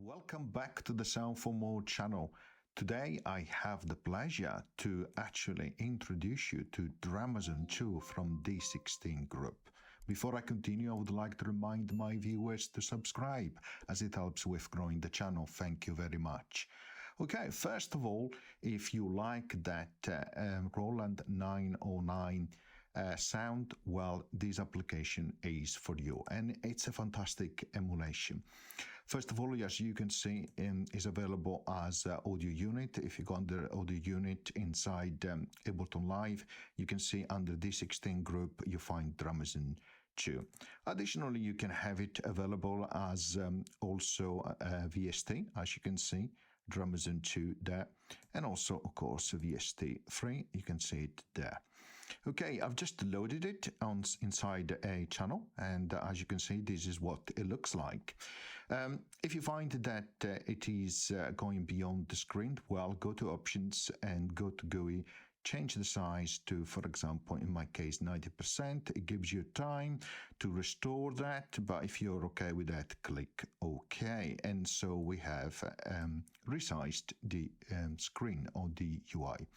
Welcome back to the Sound for More channel. Today I have the pleasure to actually introduce you to Drumazon 2 from D16 Group. Before I continue, I would like to remind my viewers to subscribe as it helps with growing the channel. Thank you very much. Okay, first of all, if you like that Roland 909 sound, well, this application is for you, and it's a fantastic emulation. First of all, as you can see, is available as audio unit. If you go under audio unit inside Ableton Live, you can see under D16 Group you find Drumazon 2. Additionally, you can have it available as also VST, as you can see, Drumazon 2 there, and also of course VST 3, you can see it there. Okay, I've just loaded it on inside a channel, and as you can see, this is what it looks like. If you find that it is going beyond the screen, well, go to options and go to GUI, change the size to, for example, in my case, 90%. It gives you time to restore that, but if you're okay with that, click OK. And so we have resized the screen or the UI.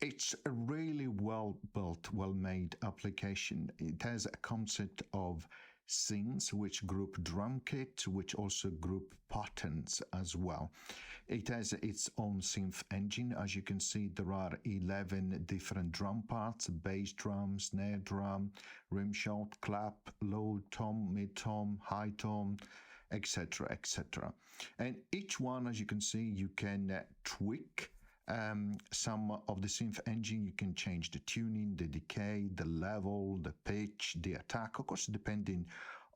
It's a really well-built, well-made application. It has a concept of synths, which group drum kit, which also group patterns as well. It has its own synth engine. As you can see, there are 11 different drum parts: bass drum, snare drum, rim shot, clap, low tom, mid tom, high tom, etc., etc. And each one, as you can see, you can tweak some of the synth engine. You can change the tuning, the decay, the level, the pitch, the attack, of course, depending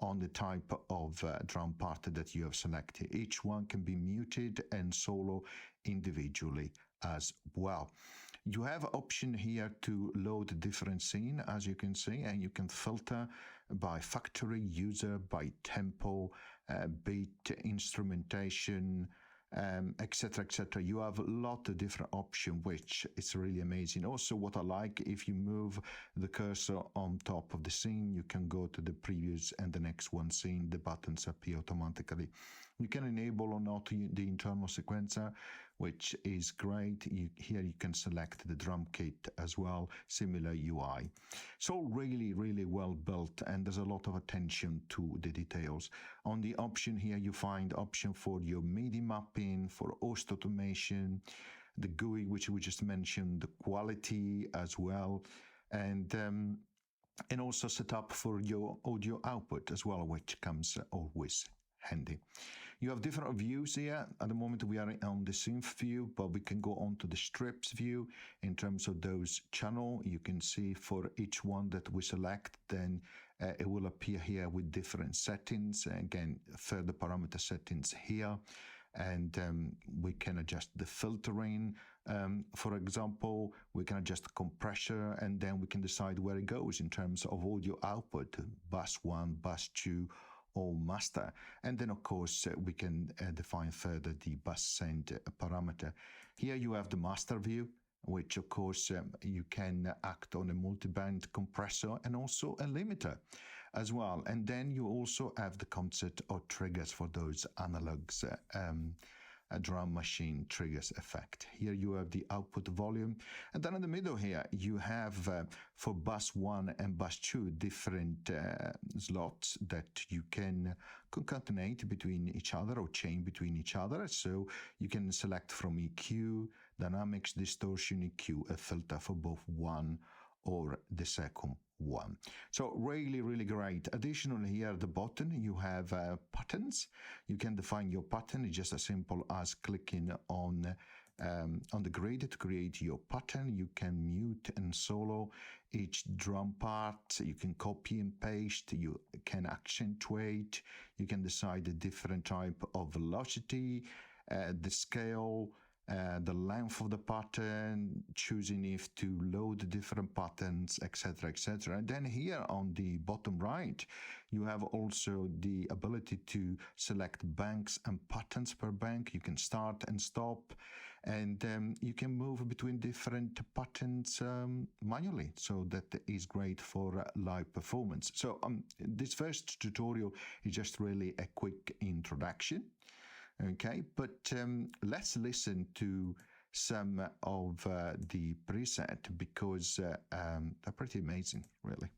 on the type of drum part that you have selected. Each one can be muted and solo individually as well. You have an option here to load different scene, as you can see, and you can filter by factory, user, by tempo, beat, instrumentation, etc., etc. You have a lot of different options, which is really amazing. Also, what I like, if you move the cursor on top of the scene, you can go to the previous and the next one scene. The buttons appear automatically. You can enable or not the internal sequencer, which is great. Here you can select the drum kit as well, similar UI. So really, really well built, and there's a lot of attention to the details. On the option here, you find option for your MIDI mapping, for host automation, the GUI, which we just mentioned, the quality as well, and also set up for your audio output as well, which comes always handy. You have different views here. At the moment we are on the synth view, but we can go on to the strips view in terms of those channel. You can see for each one that we select, then it will appear here with different settings. Again, further parameter settings here, and we can adjust the filtering. For example, we can adjust the compressor, and then we can decide where it goes in terms of audio output, bus 1, bus 2, or master. And then of course we can define further the bus send parameter. Here you have the master view, which of course you can act on a multi-band compressor and also a limiter as well. And then you also have the concept of triggers for those analogs, a drum machine triggers effect. Here you have the output volume, and then in the middle here you have for bus 1 and bus 2 different slots that you can concatenate between each other or chain between each other. So you can select from EQ, dynamics, distortion, EQ, a filter for both one or the second one. So really, really great. Additionally, here at the bottom you have patterns. You can define your pattern. It's just as simple as clicking on the grid to create your pattern. You can mute and solo each drum part. You can copy and paste. You can accentuate. You can decide a different type of velocity, the scale, the length of the pattern, choosing if to load different patterns, etc., etc. And then here on the bottom right, you have also the ability to select banks and patterns per bank. You can start and stop, and you can move between different buttons manually, so that is great for live performance. So this first tutorial is just really a quick introduction, okay, but let's listen to some of the preset, because they're pretty amazing, really.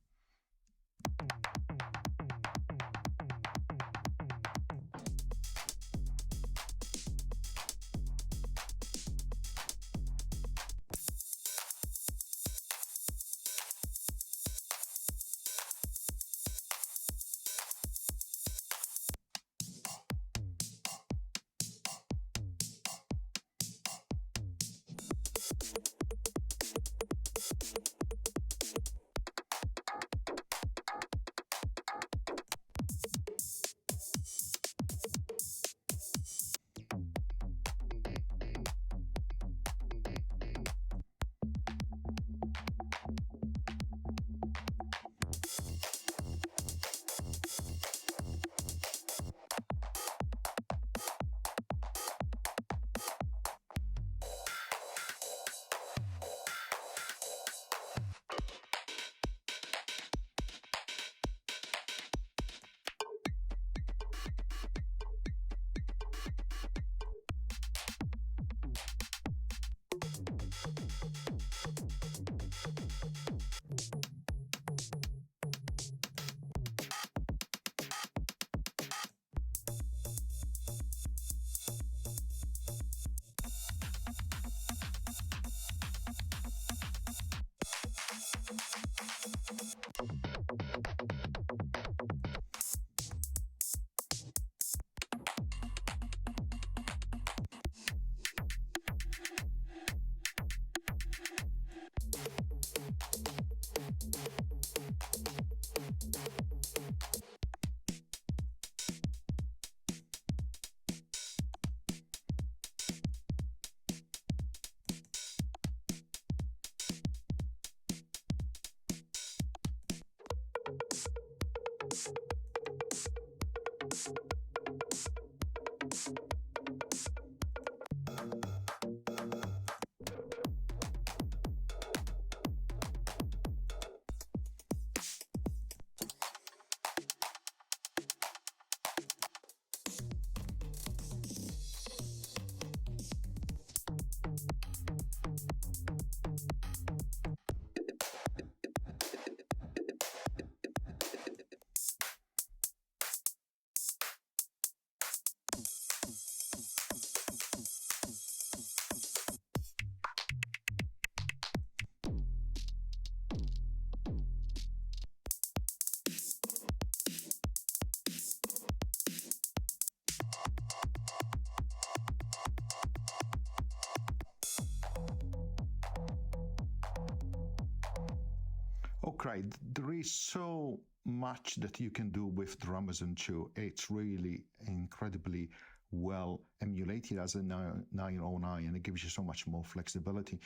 Okay, there is so much that you can do with Drumazon 2. It's really incredibly well emulated as a 909, and it gives you so much more flexibility.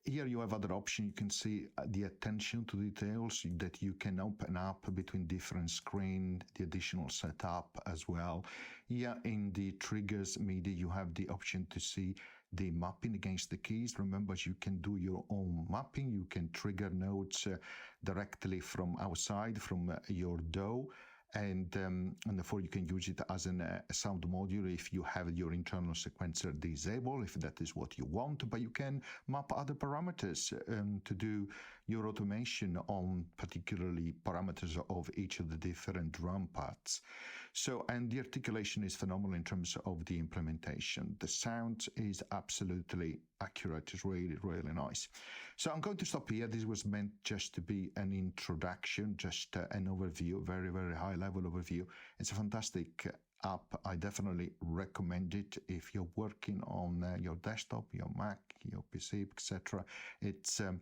Here you have other options. You can see the attention to details that you can open up between different screens, the additional setup as well. Here in the triggers MIDI, you have the option to see the mapping against the keys. Remember, you can do your own mapping. You can trigger notes directly from outside, from your DAW. And therefore you can use it as a sound module if you have your internal sequencer disabled, if that is what you want, but you can map other parameters to do your automation on particularly parameters of each of the different drum parts. So, and the articulation is phenomenal in terms of the implementation. The sound is absolutely accurate. It's really, really nice. So I'm going to stop here. This was meant just to be an introduction, just an overview, very, very high level overview. It's a fantastic app. I definitely recommend it if you're working on your desktop, your Mac, your PC, etc. It's a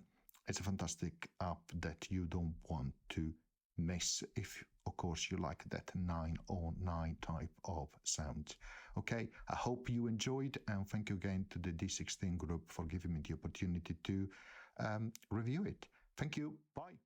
fantastic app that you don't want to miss if, of course, you like that 909 type of sound. Okay, I hope you enjoyed, and thank you again to the D16 Group for giving me the opportunity to review it. Thank you. Bye.